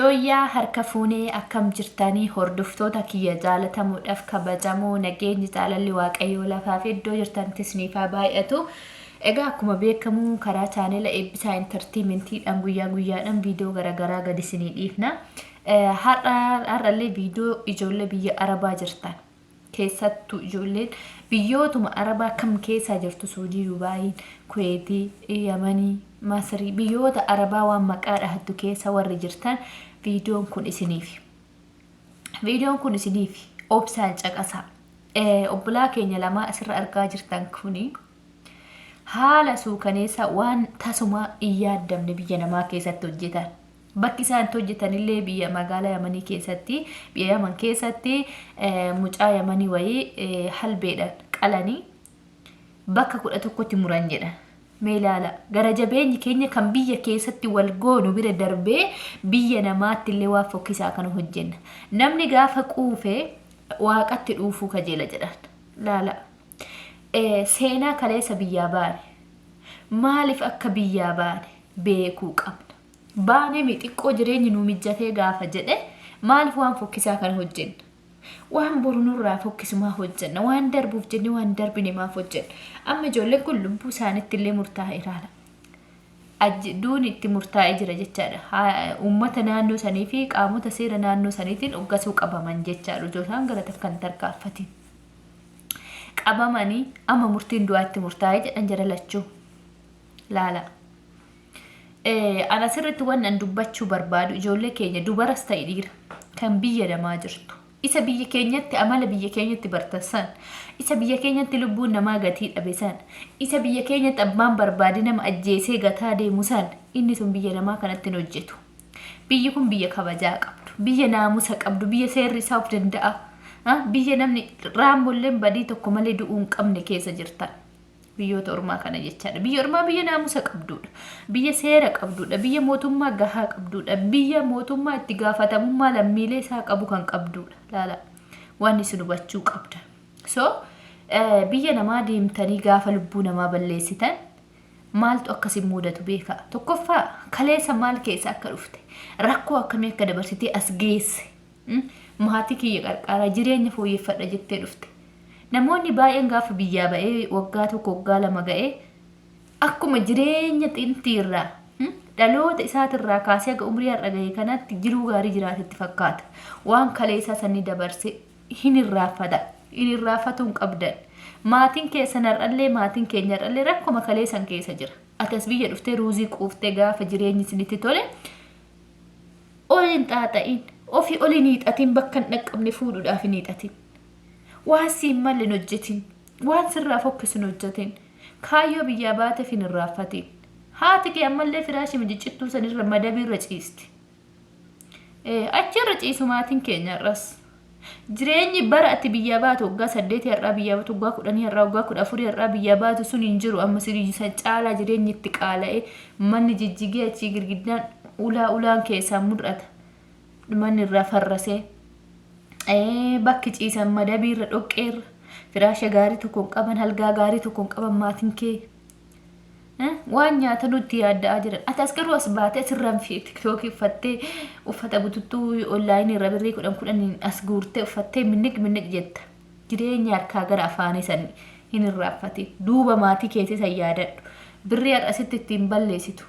Helooyaa harka fuunee akkam jirtanii hordoftoota kiyya jaalatamuudhaaf kabajamoo nageenyi jaalalli waaqayyoo lafaa fi iddoo jirtanittis niifaa baay'atu. Egaa akkuma beekamu karaa chaanela eebbisaa entertainmentiidhaan guyyaa guyyaadhaan viidiyoo garaagaraa gad isinii dhiifna. Har'allee viidiyoo ijoollee biyya Arabaa jirtan keessattuu ijoolleen biyyootuma Arabaa kam keessa jirtu Suudii, Dubaay, Kuweetii, Yemeni, Masrii biyyoota Arabaa waan maqaa dhahattu keessa warri jirtan viidiyoon kun isiniif obsaan caqasaa. Obbolaa keenya lama asirra argaa jirtan kuni haala suukaneessa waan tasuma iyyaadamne biyya namaa keessatti hojjetan. Bakki isaan hojjetanillee biyya magaalaa Yemanii keessatti, biyya Yemen keessatti mucaa Yemanii wayii halbeedhaan qalanii bakka 11tti muran jedhan. Meelaala gara jabeenyi keenya kan biyya keessatti wal goonu bira darbee biyya namaatti illee waa fokkisaa kan hojjenna. Namni gaafa quufee waaqatti dhuufuu kajeela jedhan. Laala seenaa kaleessa biyyaa baane maaliif akka biyyaa baane beekuu qabna. Baane xiqqoo jireenyi nu mijjatee gaafa jedhe maaliif waan fokkisaa kan hojjenna. Waan borunurraa fokkisumaa hojjenna. Waan darbuuf jennee waan darbine maaf hojjenna. Amma ijoolleen kun lubbuu isaaniitti illee murtaa'e ilaala. Duuni itti murtaa'ee jira jechaadha. Uummata naannoo sanii fi qaamota seera naannoo saniitiin hoggasuu qabaman jechaadha. Ijoolleen gara takkan tarkaanfatiin. Qabamanii amma murtiin du'aatti murtaa'ee jedhan jara lachuu. Laala. Ana sirriitti waan dubbachuu barbaadu ijoollee keenya dubaras ta'e dhiira kan biyya namaa jirtu. Isa biyya keenyatti amala biyya keenyatti bartasan. Isa biyya keenyatti lubbuun namaa gatii dhabesan. Isa biyya keenyatti abbaan barbaade nama ajjeesee gataa deemusan inni sun biyya namaa kanatti hin hojjetu. Biyyi kun biyya kabajaa qabdu. Biyya naamusa qabdu. Biyya seerri isaa of danda'a. Biyya namni raambolleen badii tokko malee du'uu hin qabne keessa jirtan. Biyyoota ormaa kana jechaadha. Biyya ormaa biyya naamusa qabdudha. Biyya seera qabdudha. Biyya mootummaa gahaa qabdudha. Biyya mootummaa itti gaafatamummaa lammiilee isaa qabu kan qabdudha. Laala waan isin hubachuu qabda. So biyya namaa deemtanii gaafa lubbuu namaa balleessitan maaltu akkasiin mudatu beekaa. Tokkoffaa kaleessa maal keessa akka dhufte rakkoo akkamii akka dabarsitee as geesse maatii kiyya qarqaaraa jireenya fooyyeffadha jettee dhufte. Namoonni baay'een gaafa biyyaa ba'ee waggaa tokko waggaa lama ga'ee akkuma jireenya xintiirraa dhaloota isaatirraa kaasee aga umrii har'a ga'ee kanatti jiruu gaarii jiraatetti fakkaata. Waan kaleessaa sanii dabarse hin irraafatu hin qabdan. Maatiin keessan har'allee maatiin keenya har'allee rakkuma kaleessan keessa jira. Atas biyya dhuftee ruuzii quuftee gaafa jireenyi isinitti tole oliin xaaxa'iin ofii oliin hiixatiin bakka hin dhaqqabne fuudhuudhaaf hin hiixatiin. Waan siin malle hojjetin. Waan sirraa fokkisin hojjetin. Kaayyoo biyyaa baateef hin irraaffatin. Haati kee ammallee firaashii mijicittuu sanirra madabiirra ciisti. Achirra ciisu maatiin keenya irras. Jireenyi bara ati biyyaa baatu waggaa 8 har'aa biyyaa baatu waggaa 10 har'aa waggaa 14 har'aa biyyaa baatu sun hin jiru. Amma siriisan caalaa jireenyi itti qaala'ee manni jijjigee achii girgiddaan ulaan keessaa mudhata. Manni irraa farrasee. Bakki ciisan madabiirra dhoqqeerra firaasha gaarii tokko hin qaban halgaa gaarii tokko hin qaban maatiin kee. Waan nyaata nutti yaadda'aa jiran. Atas garuu as baatee asirraan tiktookii uffattee uffata bututtuu onlaayinii irra birrii 10 as guurtee uffattee minniq jetta. Jireenya harkaa gara afaanii san hin irraaffatin. Duuba maatii keetii san yaadadhu. Birrii har'asitti ittiin balleessitu.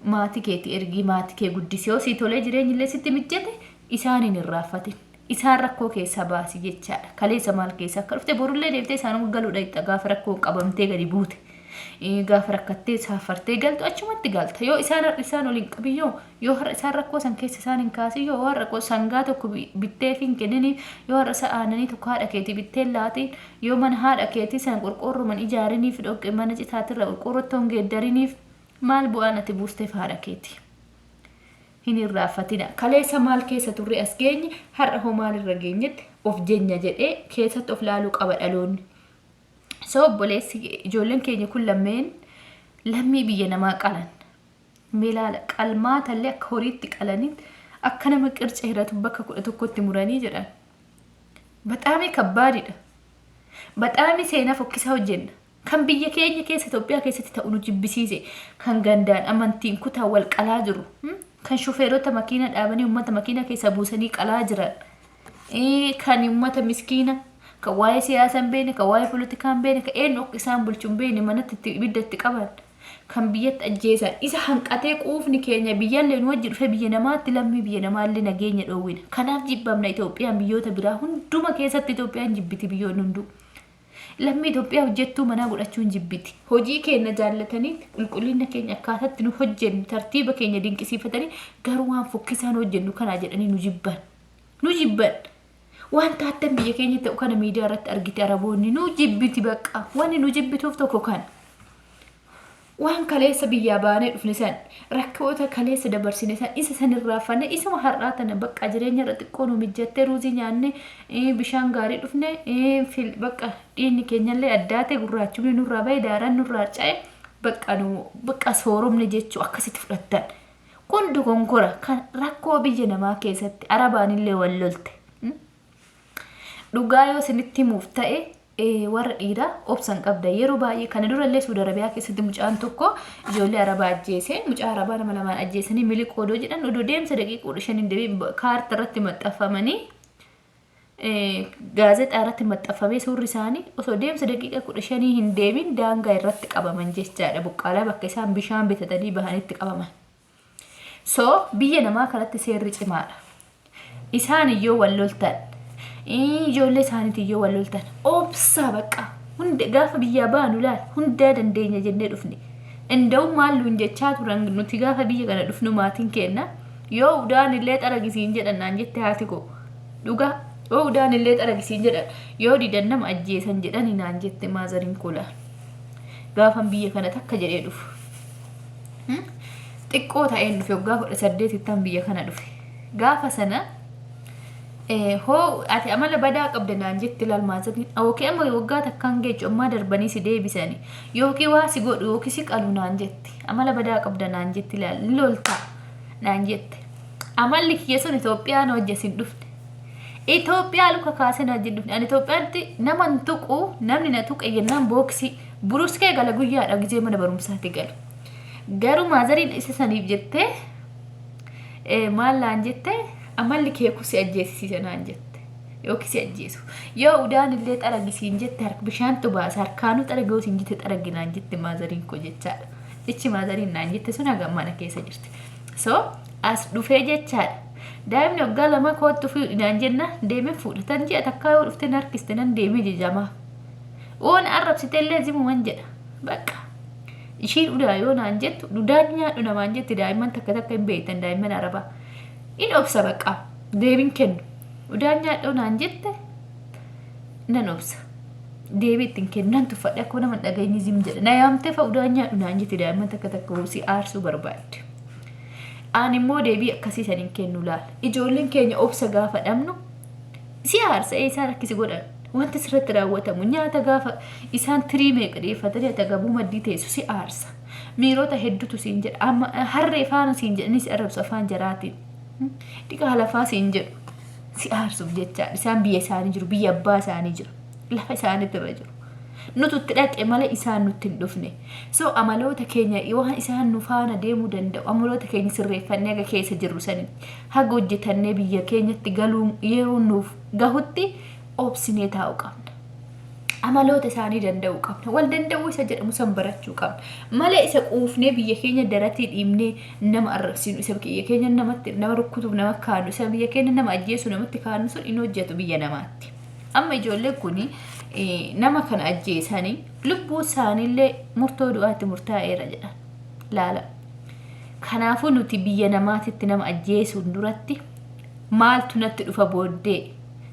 Maatii keetii ergii maatii kee guddisee osii tolee jireenyi illee sitti mijjate isaan hin irraaffatin. Isaan rakkoo keessa baasi jechaadha. Kaleessa maal keessa akka dhufte borullee deemtee isaan galuudha itti gaafa rakkoo qabamtee gadi buute. Gaafa rakkattee saafartee galtu achumatti galta. Yoo isaan waliin qabiyyoo yoo har'a isaan rakkoo san keessa isaan hin kaasiyyoo yoo har'a sangaa tokko bittee fi hin kenniniif yoo har'a sa'aananii tokko haadha keetii bittee laatiin yoo mana haadha keetii san qorqoorroman ijaariniif dhoqqee mana citaatirra qorqoorrottoo hin geeddariniif maal bu'aan ati buusteef haadha keetii. Hin irraaffatina. Kaleessa maal keessa turre as geenye har'a hoo maal irra geenyetti of jenya jedhee keessatti of laaluu qaba dhaloonni. So obboleessi ijoolleen keenya kun lammii biyya namaa qalan. Meelaala qalmaatallee akka horiitti qalaniin akka nama qirca hiratu bakka 11tti muranii jedhan. Baxaamii kabbaadidha. Baxaamii seenaa fokkisaa hojjenna. Kan biyya keenya keessa Itoophiyaa keessatti ta'u nu jibbisiise kan gandaan amantiin kutaa wal qalaa jiru. kan shufeerota makiina dhaabanii ummata makiina keessa buusanii qalaa jiran kan ummata miskiina kan waa'ee siyaasaa hin beekne kan waa'ee politikaa hin beekne kan eenyu akka isaan bulchu hin beekne manatti ibidda itti qaban kan biyyatti ajjeesan isa hanqatee quufni keenya biyyallee nu wajji dhufe biyya namaatti lammii biyya namaallee nageenya dhoowwina kanaaf jibbamna Itoophiyaan biyyoota biraa hunduma keessatti Itoophiyaan jibbiti biyyoonni hunduu lammii Itoophiyaa hojjettuu manaa godhachuun jibbiti hojii keenya jaallatanii qulqullina keenya akkaataatti nu hojjennu tartiiba keenya dinqisiifatanii garuu waan fokkisaan hojjennu kanaa jedhanii nu jibban waan taatan biyya keenya ta'u kana miidiyaa irratti argite araboonni nu jibbiti bakka wanni nu jibbituuf tokko kan waan kaleessa biyyaa baanee dhufne san rakkoota kaleessa dabarsine san isa sanirraa fanne isuma har'aa tana bakka jireenya irra xiqqoo nu mijjattee ruuzii nyaanne bishaan gaarii dhufne bakka dhiinni keenyallee addaate gurraachumni nurraa bahe daaraan nurraa ca'e bakka sooromne jechuu akkasitti fudhattan kun dogonkora kan rakkoo biyya namaa keessatti arabaanillee wal lolte dhugaa yoo isinitti himuuf ta'e warra dhiiraa obsan qabda yeroo baay'ee kana durallee Suudi Arabiyaa keessatti mucaan tokko ijoollee arabaa ajjeese mucaa arabaa nama lamaan ajjeesanii miliqoodoo jedhan odoo deemsa daqiiqaa 15 deebii kaartaa irratti maxxanfamanii gaazexaa irratti maxxanfamee suurri isaanii osoo deemsa daqiiqaa 15 hin deebiin daangaa irratti qabaman jechaadha buqqaalaa bakka isaan bishaan bitatanii bahanitti qabaman so biyya namaa kanatti seerri cimaadha isaan iyyoo wal loltan ijoollee isaaniitii yoo wal loltan obsa bakka hunda gaafa biyyaa baanu laal hundaa dandeenya jennee dhufne inda'u maalluun jechaa turan nuti gaafa biyya kana dhufnu maatiin kenna yoo udaan illee xaragisiin jedhan naan jette haati koo dhugaa yoo udaan illee xaragisiin jedhan yoo didan nama ajjeesan jedhani naan jette maazariin kula gaafan biyya kana takka jedhee dhufu xiqqoo ta'een dhufe waggaa 18 tan biyya kana dhufe gaafa sana ati amala badaa qabda naan jetti lalmaasatiin ookee amma waggaa takkaan geechu ammaa darbanii si deebisanii yookiin waa si godhu yookiin si qalu naan jetti amala badaa qabda naan jetti loltaa naan jetti amalli kiyya sun Itoophiyaan hojjesin dhufne Itoophiyaa luka kaasee naan jedhu ani Itoophiyaatti nama tuqu namni na tuqe yennaan booksii buruskee gala guyyaadha gizee mana barumsaatti galu garuu maazariin isa saniif jettee maal naan jettee amalli kee kusi ajjeesisiisa naan jette yookiin si ajjeesu yoo udaan illee xaragisiin jette harka bishaan tubaasa harkaanuu xaragoo siin jette xaragi naan jette maazariin koo jechaadha jechi maazariin naan jette sun hagam mana keessa jirti so as dhufee jechaadha daa'imni waggaa lama kootti naan jenna deemee fuudhatan ji'a takkaa yoo dhufte harkiste nan deemee jejamaa oon arrabsite illee zimuman jedha bakka ishiin udaa yoo naan jettu udaan nyaadhu namaan jetti daa'imman takka hin beektan daa'imman arabaa in obsa bakka deebin kennu udaan nyaadhu naan jette nan obsa deebittiin kennu nan tuffadhe akkuma nama dhageenyi zim jedha na yaamtee fa udaan nyaadhu naan jette daa'imman takka si aarsuu barbaadde aan immoo deebii akkasiisan hin kennu laala ijoolleen keenya obsa gaafa dhabnu si aarsa isaan akkasi godhan wanti sirratti raawwatamu nyaata gaafa isaan tirii meeqa dhiyeeffatanii atagabuu maddii teessu si aarsa miirota hedduutu siin jedha amma harree faana siin jedhanis arrabsu afaan jaraatiin dhiqaa lafaa siin jedhu si aarsuuf jecha isaan biyya isaanii jiru biyya abbaa isaanii jiru lafa isaaniitti irra jiru nututti dhaqe malee isaan nutti hin dhufne so amaloota keenya waan isaan nu faana deemuu danda'u amaloota keenya sirreeffannee aga keessa jirru sanii haga hojjetannee biyya keenyatti galuu yeroo nuuf gahutti obsinee taa'u qabna amaloota isaanii danda'uu qabna wal danda'uu isa jedhamu san barachuu qabna malee isa quufnee biyya keenya daratii dhiibnee nama arrabsinu isa biyya keenya namatti nama rukkutuuf nama kaanu isa biyya keenya nama ajjeesu namatti kaanu sun hin hojjetu biyya namaatti amma ijoolleen kuni nama kana ajjeesanii lubbuu isaaniillee murtoo du'aatti murtaa'eera jedhan laala kanaafuu nuti biyya namaatitti nama ajjeesuun duratti maaltu natti dhufa booddee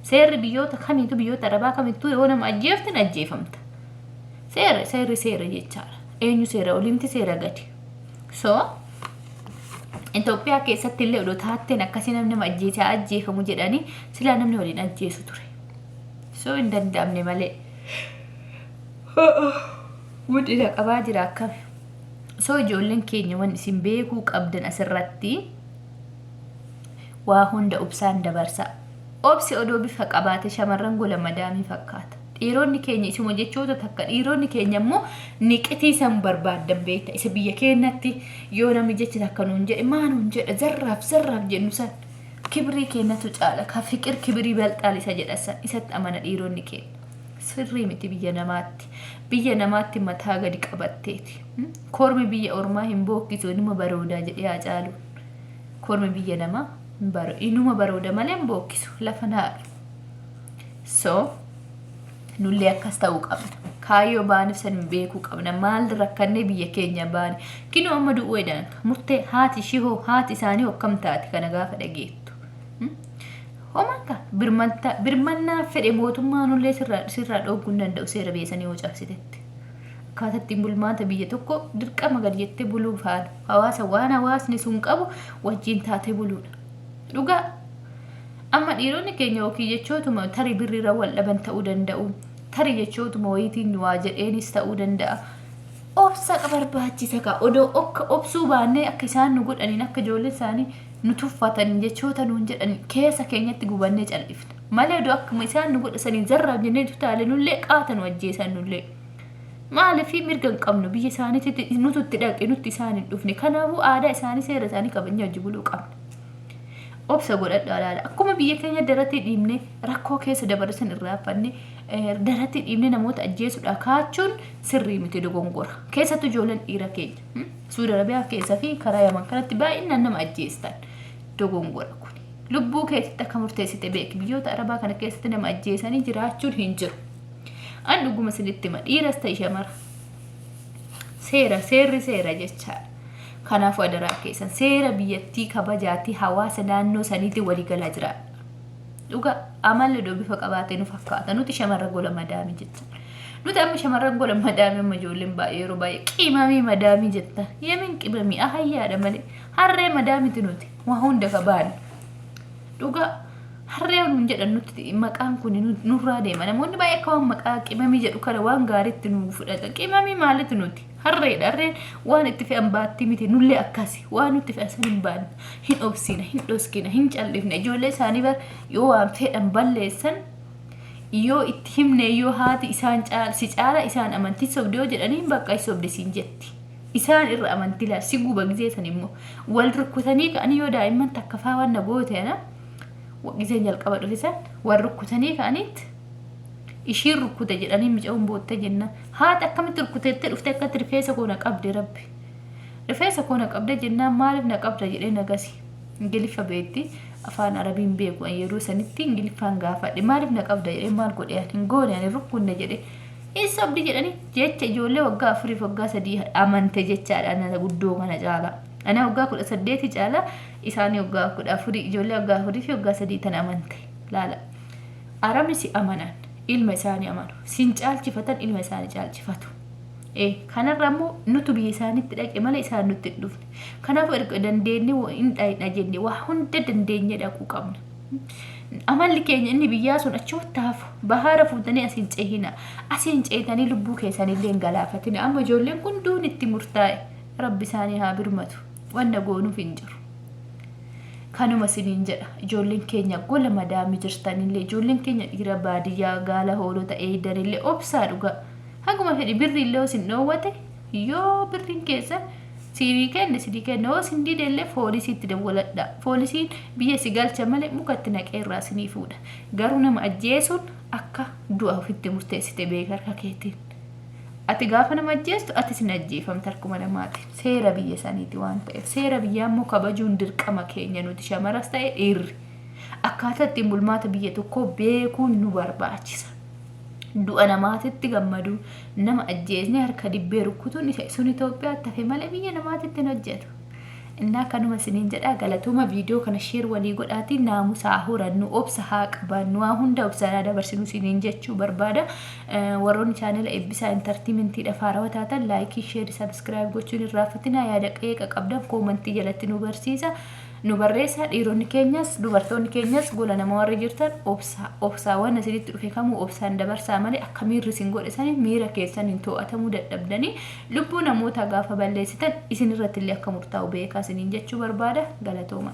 seerri biyyoota kamiitu biyyoota arabaa kamittuu yoo nama ajjeeftin ajjeefamta seerri jechaadha eenyu seera olimti seera gadi so Itoophiyaa keessatti illee odoo taatteen akkasii namni nama ajjeesaa ajjeefamu jedhanii silaa namni waliin ajjeesu ture so hin danda'amne malee mudhina qabaa jira akkami so ijoolleen keenya waan isin beekuu qabdan asirratti waa hunda obsaan dabarsa obsi odoo bifa qabaate shamarran gola madaamii fakkaata dhiironni keenya isuma jechoota takka dhiironni keenya immoo niqitii san barbaadan beekta isa biyya keenyatti yoo namni jechi takka nuun jedhe maanuun jedha zarraaf jennu san kibrii keenyatu caala ka fiqir kibrii balxaal isa jedha san isatti amana dhiironni keenya sirrii miti biyya namaatti mataa gadi qabatteeti kormi biyya ormaa hin bookkisu inuma baroodaa jedhee haa caalu kormi biyya namaa inuma barooda malee hin bookkisu lafa naadhu so nullee akkas ta'uu qabna kaayyoo baaniif san beekuu qabna maal rakkannee biyya keenya baane kinoo amma du'uu edaan murtee haati shihoo haati isaanii hokkam taati kana gaafa dhageettu homanka birmannaa fedhe mootummaa nullee sirraa dhooguu danda'u seera beesanii hoo cabsitetti akkaatatti bulmaata biyya tokko dirqama gad jettee buluu faana hawaasa waan hawaasni sun qabu wajjin taatee buluudha dhugaa amma dhiironni keenya yookiin jechootuma tarii birriira wal dhaban ta'uu danda'u tarii jechootuma wayitiin waa jedheenis ta'uu danda'a obsa barbaachisa ka odoo obsuu baannee akka isaan nu godhaniin akka ijoollee isaanii nu tuffatan jechoota nuun jedhan keessa keenyatti gubannee cal'ifna malee odoo akkuma isaan nu godhasanii zarraaf jennee tutaale nullee qaatan wajjeessan nullee maaliif mirga hin qabnu biyya isaaniitti nututti dhaqe nutti isaan hin dhufne kanaafuu aadaa isaanii seera isaanii kabajnee hojii buluu qabna obsa godhadhaa laala akkuma biyya keenya daratti dhiibne rakkoo keessa dabarsan irraaffanne daratti dhiibne namoota ajjeesuudha kaachuun sirrii miti dogongora keessattuu ijoolleen dhiira keenya Suudi Arabiyaa keessa fi karaa Yaman kanatti baay'inaan nama ajjeestan dogongora kun lubbuu keessatti akka murteessite beeki biyyoota Arabaa kana keessatti nama ajjeesanii jiraachuun hin jiru an dhuguma sinitti hima dhiiras ta'e shamara seerri jechaadha kanaaf wadaraa keessan seera biyyattii kabajaatti hawaasa naannoo saniitti walii galaa jira dhuga amalli doo bifa qabaatee nu fakkaata nuti shamarra gola madaami jecha nuti amma shamarra gola madaami amma ijoolleen baay'ee yeroo baay'ee qimamii madaami jetta yemin qimamii ahayyaadha malee harree madaamiti nuti waa hunda kabaani dhuga harree nun jedhan nuti maqaan kun nurraa deema namoonni baay'ee akka waan maqaa qimamii jedhu kana waan gaariitti nu fudhata qimamii maalitti nuti harreen waan itti fe'an baatti miti nullee akkasi waan nutti fe'an hin baanne hin obsina hin dhoskina hin callifne ijoollee isaanii bar yoo waan fedhan balleessan yoo itti himne yoo haati isaan caala isaan amantii sobdoo jedhanii bakka sobde siin jetti isaan irra amantii laa si guba gizeesan immoo wal rukkutanii ka'anii yoo daa'imman takka faa waan nagooteena gizeen jalqaba dhufisan wal rukkutanii ka'aniitti ishiin rukkute jedhanii micaa'uun bootta jenna haati akkamitti rukkuteettee dhufte akkatti rifeensa koo na qabde rabbi rifeensa koo na qabde jennaan maaliif na qabda jedhee nagasi ingiliffa beetti afaan arabiin beeku yeroo sanitti ingiliffaan gaafadhe maaliif na qabda jedhee maal godhe hin goone ani rukkunne jedhe isa abdi jedhanii jecha ijoollee waggaa 4 waggaa 3 amante jechaadha ana guddoo kana caala ana waggaa 18 caala isaanii waggaa 14 ijoollee waggaa 4 fi waggaa 3 tan amante laala arabni si amanan ilma isaanii amanu sin caalchifatan ilma isaanii caalchifatu kanarra immoo nutu biyya isaaniitti dhaqe malee isaan nutti hin dhufne kanaafuu erga dandeenye hin dhaayina jenne waa hunda dandeenye dhaquu qabna amalli keenya inni biyyaa sun achoottaaf bahaara fuutanii asiin ceehina asiin ceetanii lubbuu keessanillee hin galaafatina amma ijoolleen kun duun itti murtaa'e rabbi isaanii haa birmatu wanna goonuuf hin jiru kanuma siniin jedha ijoolleen keenya gola madaami jirtanillee ijoolleen keenya dhiira baadiyyaa gaala hoolota eedanillee obsaa dhuga haguma fedhi birriillee osin dhoowwate yoo birriin keessa sidii kenne oo sin didellee poolisiitti dawwaladha poolisiin biyya si galcha malee mukatti naqeerraa sinii fuudha garuu nama ajjeesuun akka du'a ofitti murteessite beeka harka keetiin ati gaafa nama ajjeestu ati sin ajjeefamta harkuma namaatiin seera biyya saniiti waan ta'eef seera biyyaa immoo kabajuun dirqama keenya nuti shamaras ta'e dhiirri akkaataa ittiin bulmaata biyya tokkoo beekuun nu barbaachisa du'a namaatitti gammadu nama ajjeesne harka dibbee rukkutuun isa sun Itoophiyaatti hafe malee biyya namaatitti hin hojjetu innaa kanuma siniin jedhaa galatuma viidiyoo kana sheer walii godhaatiin naamusaa horannu obsa haa qabaannu waa hunda obsanaa dabarsinu siniin jechuu barbaada warroonni chaanela eebbisaa intartiimentii dhafaarawaa taatan laayikii sheer sabskiraayib gochuun irraaffatina yaada qeeqa qabdan koomantii jalatti nu barsiisa nu barreessa dhiironni keenyas dubartoonni keenyas gola nama warri jirtan obsaa waan asinitti dhufe kamuu obsaan dabarsaa malee akka miirri isin godhisanii miira keessan hin to'atamuu dadhabdanii lubbuu namoota gaafa balleessitan isin irratti illee akka murtaa'u beekaa isiniin jechuu barbaada galatooma